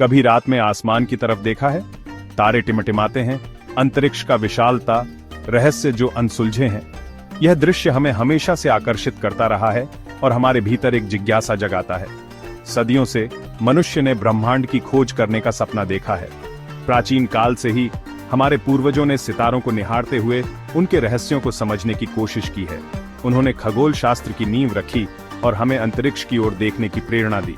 कभी रात में आसमान की तरफ देखा है? तारे टिमटिमाते हैं, अंतरिक्ष का विशालता, रहस्य जो अनसुलझे हैं। यह दृश्य हमें हमेशा से आकर्षित करता रहा है और हमारे भीतर एक जिज्ञासा जगाता है। सदियों से मनुष्य ने ब्रह्मांड की खोज करने का सपना देखा है। प्राचीन काल से ही हमारे पूर्वजों ने सितारों को निहारते हुए उनके रहस्यों को समझने की कोशिश की है। उन्होंने खगोल शास्त्र की नींव रखी और हमें अंतरिक्ष की ओर देखने की प्रेरणा दी।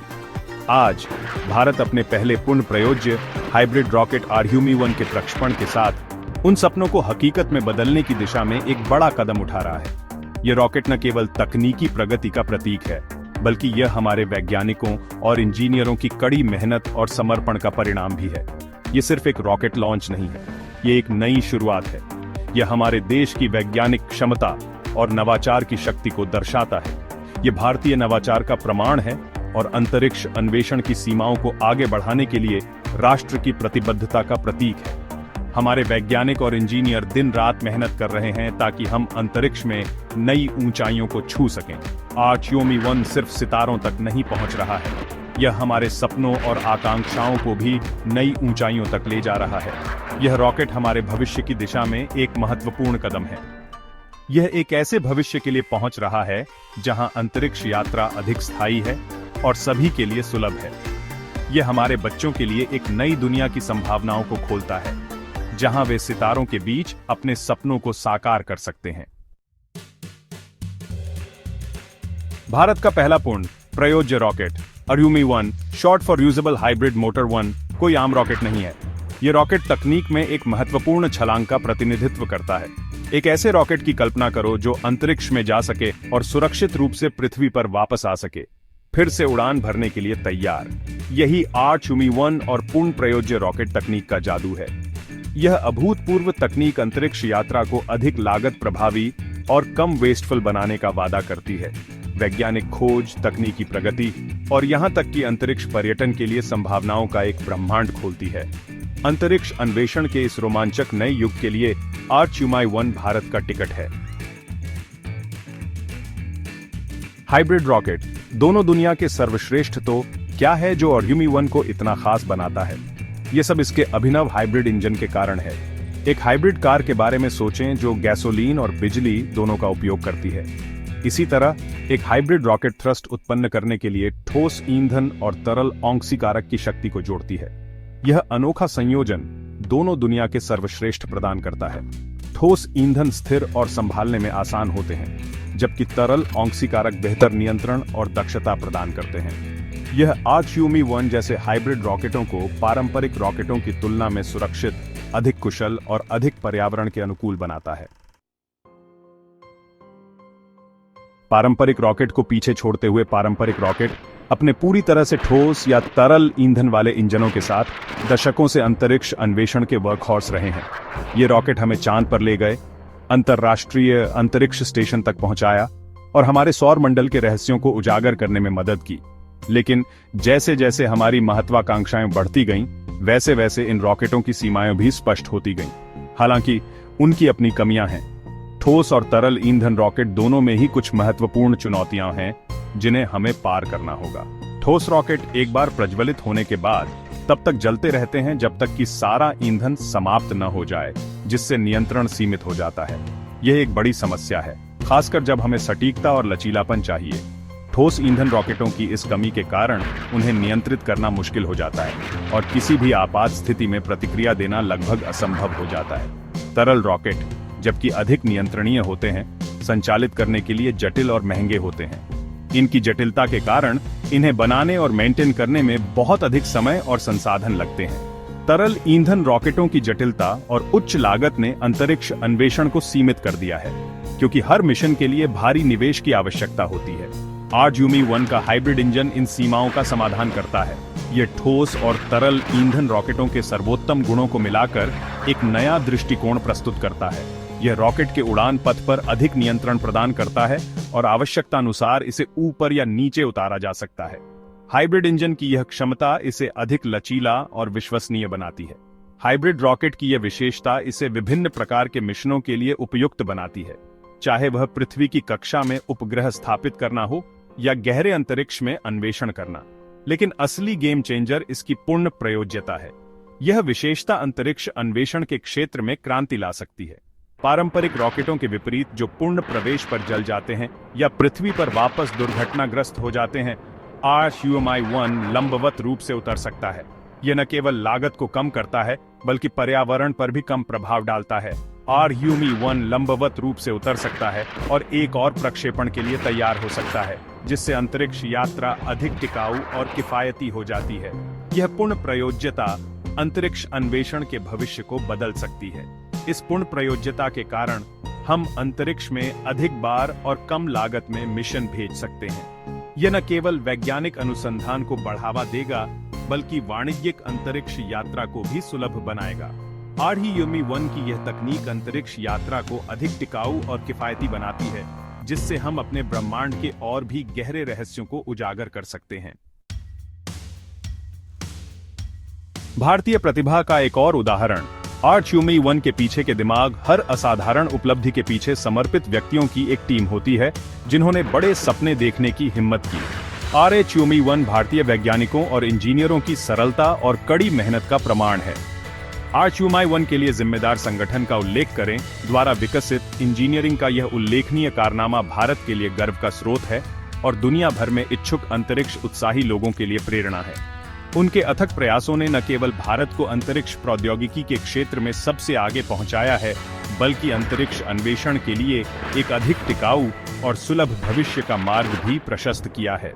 आज भारत अपने पहले पूर्ण प्रयोज्य हाइब्रिड रॉकेट आर्ह्यूमी-1 के प्रक्षेपण के साथ उन सपनों को हकीकत में बदलने की दिशा में एक बड़ा कदम उठा रहा है। यह रॉकेट न केवल तकनीकी प्रगति का प्रतीक है, बल्कि यह हमारे वैज्ञानिकों और इंजीनियरों की कड़ी मेहनत और समर्पण का परिणाम भी है। यह सिर्फ एक रॉकेट लॉन्च नहीं है, यह एक नई शुरुआत है। यह हमारे देश की वैज्ञानिक क्षमता और नवाचार की शक्ति को दर्शाता है। यह भारतीय नवाचार का प्रमाण है और अंतरिक्ष अन्वेषण की सीमाओं को आगे बढ़ाने के लिए राष्ट्र की प्रतिबद्धता का प्रतीक है। हमारे वैज्ञानिक और इंजीनियर दिन रात मेहनत कर रहे हैं ताकि हम अंतरिक्ष में नई ऊंचाइयों को छू सकें। आर्ह्यूमी-1 सिर्फ सितारों तक नहीं पहुंच रहा है, यह हमारे सपनों और आकांक्षाओं को भी नई ऊंचाइयों तक ले जा रहा है। यह रॉकेट हमारे भविष्य की दिशा में एक महत्वपूर्ण कदम है। यह एक ऐसे भविष्य के लिए पहुंच रहा है जहां अंतरिक्ष यात्रा अधिक स्थायी है और सभी के लिए सुलभ है। यह हमारे बच्चों के लिए एक नई दुनिया की संभावनाओं को खोलता है, जहां वे सितारों के बीच अपने सपनों को साकार कर सकते हैं। भारत का पहला पूर्ण प्रयोज्य rocket RHUMI, short for usable hybrid motor 1, कोई आम रॉकेट नहीं है। यह रॉकेट तकनीक में एक महत्वपूर्ण छलांग का प्रतिनिधित्व करता है। एक ऐसे रॉकेट की कल्पना करो जो अंतरिक्ष में जा सके और सुरक्षित रूप से पृथ्वी पर वापस आ सके, फिर से उड़ान भरने के लिए तैयार। यही आर्ह्यूमी-1 और पूर्ण प्रयोज्य रॉकेट तकनीक का जादू है। यह अभूतपूर्व तकनीक अंतरिक्ष यात्रा को अधिक लागत प्रभावी और कम वेस्टफुल बनाने का वादा करती है। वैज्ञानिक खोज, तकनीकी प्रगति और यहां तक कि अंतरिक्ष पर्यटन के लिए संभावनाओं का एक ब्रह्मांड खोलती है। अंतरिक्ष अन्वेषण के इस रोमांचक नए युग के लिए आर्ह्यूमी-1 भारत का टिकट है। हाइब्रिड रॉकेट, दोनों दुनिया के सर्वश्रेष्ठ तो क्या है जो आर्ह्यूमी-1 को इतना खास बनाता है? यह सब इसके अभिनव हाइब्रिड इंजन के कारण है। एक हाइब्रिड कार के बारे में सोचें जो गैसोलीन और बिजली दोनों का उपयोग करती है। इसी तरह एक हाइब्रिड रॉकेट थ्रस्ट उत्पन्न करने के लिए ठोस ईंधन और तरल ऑक्सीकारक की शक्ति को जोड़ती है। यह अनोखा संयोजन दोनों दुनिया के सर्वश्रेष्ठ प्रदान करता है। ठोस ईंधन स्थिर और संभालने में आसान होते हैं, जबकि तरल ऑक्सीकारक बेहतर नियंत्रण और दक्षता प्रदान करते हैं। यह आर्ह्यूमी-1 जैसे हाइब्रिड रॉकेटों को पारंपरिक रॉकेटों की तुलना में सुरक्षित, अधिक कुशल और अधिक पर्यावरण के अनुकूल बनाता है। पारंपरिक रॉकेट को पीछे छोड़ते हुए पारंपरिक रॉकेट अपने पूरी तरह से ठोस या तरल ईंधन वाले इंजनों के साथ दशकों से अंतरिक्ष अन्वेषण के वर्कहॉर्स रहे हैं। ये रॉकेट हमें चांद पर ले गए, अंतर्राष्ट्रीय अंतरिक्ष स्टेशन तक पहुंचाया और हमारे सौर मंडल के रहस्यों को उजागर करने में मदद की। लेकिन जैसे जैसे हमारी महत्वाकांक्षाएं बढ़ती गईं, वैसे वैसे इन रॉकेटों की सीमाएं भी स्पष्ट होती गईं। हालांकि उनकी अपनी कमियां हैं। ठोस और तरल ईंधन रॉकेट दोनों में ही कुछ महत्वपूर्ण चुनौतियां हैं जिन्हें हमें पार करना होगा। ठोस रॉकेट एक बार प्रज्वलित होने के बाद तब तक जलते रहते हैं जब तक कि सारा ईंधन समाप्त न हो जाए, जिससे नियंत्रण सीमित हो जाता है। यह एक बड़ी समस्या है, खासकर जब हमें सटीकता और लचीलापन चाहिए। ठोस ईंधन रॉकेटों की इस कमी के कारण उन्हें नियंत्रित करना मुश्किल हो जाता है और किसी भी आपात स्थिति में प्रतिक्रिया देना लगभग असंभव हो जाता है। तरल रॉकेट, जबकि अधिक नियंत्रणीय होते हैं, संचालित करने के लिए जटिल और महंगे होते हैं। इनकी जटिलता के कारण इन्हें बनाने और मेंटेन करने में बहुत अधिक समय और संसाधन लगते हैं। तरल ईंधन रॉकेटों की जटिलता और उच्च लागत ने अंतरिक्ष अन्वेषण को सीमित कर दिया है, क्योंकि हर मिशन के लिए भारी निवेश की आवश्यकता होती है। आर्ह्यूमी-1 का हाइब्रिड इंजन इन सीमाओं का समाधान करता है। यह ठोस और तरल ईंधन रॉकेटों के सर्वोत्तम गुणों को मिलाकर एक नया दृष्टिकोण प्रस्तुत करता है। यह रॉकेट के उड़ान पथ पर अधिक नियंत्रण प्रदान करता है और आवश्यकता अनुसार इसे ऊपर या नीचे उतारा जा सकता है। हाइब्रिड इंजन की यह क्षमता इसे अधिक लचीला और विश्वसनीय बनाती है। हाइब्रिड रॉकेट की यह विशेषता इसे विभिन्न प्रकार के मिशनों के लिए उपयुक्त बनाती है, चाहे वह पृथ्वी की कक्षा में उपग्रह स्थापित करना हो या गहरे अंतरिक्ष में अन्वेषण करना। लेकिन असली गेम चेंजर इसकी पूर्ण प्रयोज्यता है। यह विशेषता अंतरिक्ष अन्वेषण के क्षेत्र में क्रांति ला सकती है। पारंपरिक रॉकेटों के विपरीत जो पूर्ण प्रवेश पर जल जाते हैं या पृथ्वी पर वापस दुर्घटनाग्रस्त हो जाते हैं, RHUMI-1 लंबवत रूप से उतर सकता है। यह न केवल लागत को कम करता है बल्कि पर्यावरण पर भी कम प्रभाव डालता है। RHUMI-1 लंबवत रूप से उतर सकता है और एक और प्रक्षेपण के लिए तैयार हो सकता है, जिससे अंतरिक्ष यात्रा अधिक टिकाऊ और किफायती हो जाती है। यह पूर्ण प्रयोज्यता अंतरिक्ष अन्वेषण के भविष्य को बदल सकती है। इस पूर्ण प्रयोज्यता के कारण हम अंतरिक्ष में अधिक बार और कम लागत में मिशन भेज सकते हैं। यह न केवल वैज्ञानिक अनुसंधान को बढ़ावा देगा बल्कि वाणिज्यिक अंतरिक्ष यात्रा को भी सुलभ बनाएगा। RHUMI-1 की यह तकनीक अंतरिक्ष यात्रा को अधिक टिकाऊ और किफायती बनाती है, जिससे हम अपने ब्रह्मांड के और भी गहरे रहस्यों को उजागर कर सकते हैं। भारतीय प्रतिभा का एक और उदाहरण RHUMI-1 के पीछे के दिमाग। हर असाधारण उपलब्धि के पीछे समर्पित व्यक्तियों की एक टीम होती है, जिन्होंने बड़े सपने देखने की हिम्मत की। RHUMI-1 भारतीय वैज्ञानिकों और इंजीनियरों की सरलता और कड़ी मेहनत का प्रमाण है। RHUMI-1 के लिए जिम्मेदार संगठन का उल्लेख करें द्वारा विकसित इंजीनियरिंग का यह उल्लेखनीय कारनामा भारत के लिए गर्व का स्रोत है और दुनिया भर में इच्छुक अंतरिक्ष उत्साही लोगों के लिए प्रेरणा है। उनके अथक प्रयासों ने न केवल भारत को अंतरिक्ष प्रौद्योगिकी के क्षेत्र में सबसे आगे पहुंचाया है, बल्कि अंतरिक्ष अन्वेषण के लिए एक अधिक टिकाऊ और सुलभ भविष्य का मार्ग भी प्रशस्त किया है।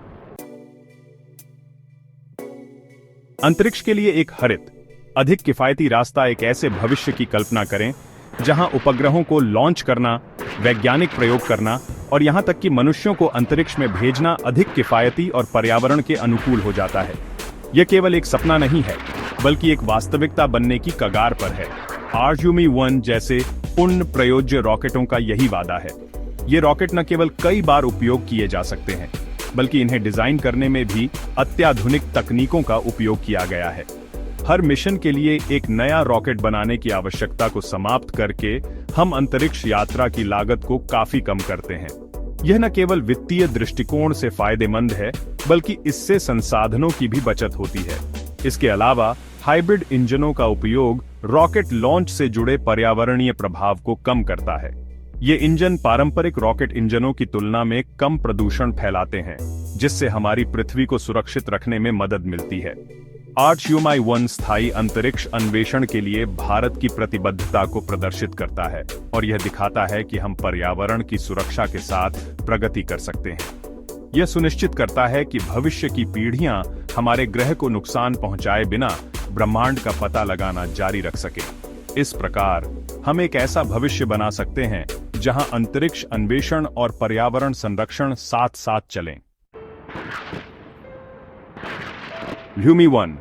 अंतरिक्ष के लिए एक हरित, अधिक किफायती रास्ता। एक ऐसे भविष्य की कल्पना करें जहां उपग्रहों को लॉन्च करना, वैज्ञानिक प्रयोग करना और यहां तक कि मनुष्यों को अंतरिक्ष में भेजना अधिक किफायती और पर्यावरण के अनुकूल हो जाता है। यह केवल एक सपना नहीं है, बल्कि एक वास्तविकता बनने की कगार पर है। RHUMI-1 जैसे पूर्ण प्रयोज्य रॉकेटों का यही वादा है। ये रॉकेट न केवल कई बार उपयोग किए जा सकते हैं, बल्कि इन्हें डिजाइन करने में भी अत्याधुनिक तकनीकों का उपयोग किया गया है। हर मिशन के लिए एक नया रॉकेट बनाने की आवश्यकता को समाप्त करके हम अंतरिक्ष यात्रा की लागत को काफी कम करते हैं। यह न केवल वित्तीय दृष्टिकोण से फायदेमंद है, बल्कि इससे संसाधनों की भी बचत होती है। इसके अलावा हाइब्रिड इंजनों का उपयोग रॉकेट लॉन्च से जुड़े पर्यावरणीय प्रभाव को कम करता है। ये इंजन पारंपरिक रॉकेट इंजनों की तुलना में कम प्रदूषण फैलाते हैं, जिससे हमारी पृथ्वी को सुरक्षित रखने में मदद मिलती है। RHUMI-1 स्थायी अंतरिक्ष अन्वेषण के लिए भारत की प्रतिबद्धता को प्रदर्शित करता है और यह दिखाता है कि हम पर्यावरण की सुरक्षा के साथ प्रगति कर सकते हैं। यह सुनिश्चित करता है कि भविष्य की पीढ़ियां हमारे ग्रह को नुकसान पहुंचाए बिना ब्रह्मांड का पता लगाना जारी रख सके। इस प्रकार हम एक ऐसा भविष्य बना सकते हैं जहां अंतरिक्ष अन्वेषण और पर्यावरण संरक्षण साथ साथ चलें। RHUMI-1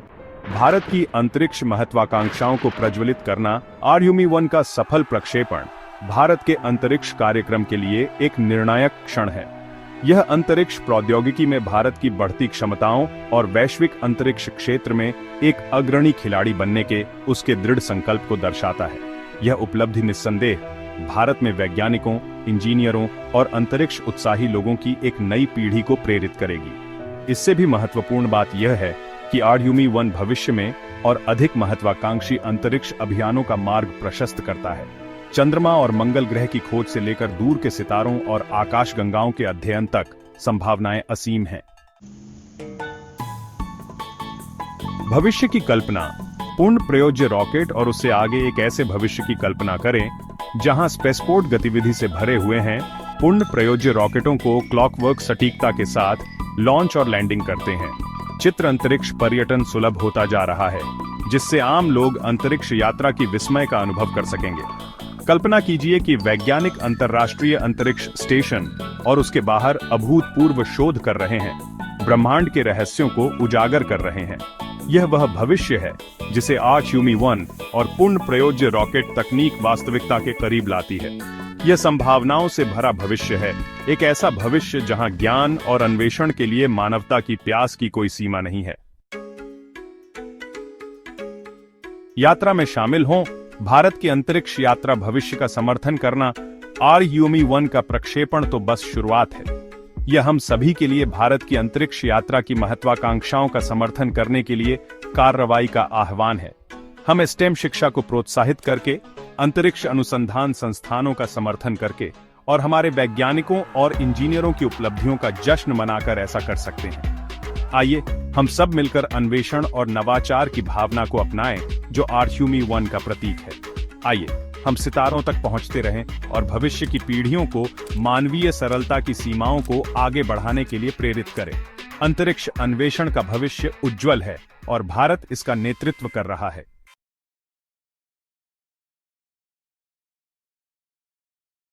भारत की अंतरिक्ष महत्वाकांक्षाओं को प्रज्वलित करना। RHUMI-1 का सफल प्रक्षेपण भारत के अंतरिक्ष कार्यक्रम के लिए एक निर्णायक क्षण है। यह अंतरिक्ष प्रौद्योगिकी में भारत की बढ़ती क्षमताओं और वैश्विक अंतरिक्ष क्षेत्र में एक अग्रणी खिलाड़ी बनने के उसके दृढ़ संकल्प को दर्शाता है। यह उपलब्धि निस्संदेह भारत में वैज्ञानिकों, इंजीनियरों और अंतरिक्ष उत्साही लोगों की एक नई पीढ़ी को प्रेरित करेगी। इससे भी महत्वपूर्ण बात यह है कि RHUMI-1 भविष्य में और अधिक महत्वाकांक्षी अंतरिक्ष अभियानों का मार्ग प्रशस्त करता है। चंद्रमा और मंगल ग्रह की खोज से लेकर दूर के सितारों और आकाशगंगाओं के अध्ययन तक संभावनाएं असीम हैं। भविष्य की कल्पना। पूर्ण प्रयोज्य रॉकेट और उससे आगे एक ऐसे भविष्य की कल्पना करें जहां स्पेसपोर्ट गतिविधि से भरे हुए हैं। पूर्ण प्रयोज्य रॉकेटों को क्लॉकवर्क सटीकता के साथ लॉन्च और लैंडिंग करते हैं। चित्र अंतरिक्ष पर्यटन सुलभ होता जा रहा है, जिससे आम लोग अंतरिक्ष यात्रा की विस्मय का अनुभव कर सकेंगे। कल्पना कीजिए कि वैज्ञानिक अंतर्राष्ट्रीय अंतरिक्ष स्टेशन और उसके बाहर अभूतपूर्व शोध कर रहे हैं, ब्रह्मांड के रहस्यों को उजागर कर रहे हैं। यह वह भविष्य है जिसे RHUMI-1 और पूर्ण प्रयोज्य रॉकेट तकनीक वास्तविकता के करीब लाती है। यह संभावनाओं से भरा भविष्य है, एक ऐसा भविष्य जहां ज्ञान और अन्वेषण के लिए मानवता की प्यास की कोई सीमा नहीं है। यात्रा में शामिल हों। भारत की अंतरिक्ष यात्रा भविष्य का समर्थन करना। RHUMI-1 का प्रक्षेपण तो बस शुरुआत है। यह हम सभी के लिए भारत की अंतरिक्ष यात्रा की महत्वाकांक्षाओं का समर्थन करने के लिए कार्रवाई का आह्वान है। हम स्टेम शिक्षा को प्रोत्साहित करके, अंतरिक्ष अनुसंधान संस्थानों का समर्थन करके और हमारे वैज्ञानिकों और इंजीनियरों की उपलब्धियों का जश्न मनाकर ऐसा कर सकते हैं। आइए हम सब मिलकर अन्वेषण और नवाचार की भावना को अपनाएं, जो आर्क्यूमी 1 का प्रतीक है। आइए हम सितारों तक पहुंचते रहें और भविष्य की पीढ़ियों को मानवीय सरलता की सीमाओं को आगे बढ़ाने के लिए प्रेरित करें। अंतरिक्ष अन्वेषण का भविष्य उज्जवल है और भारत इसका नेतृत्व कर रहा है।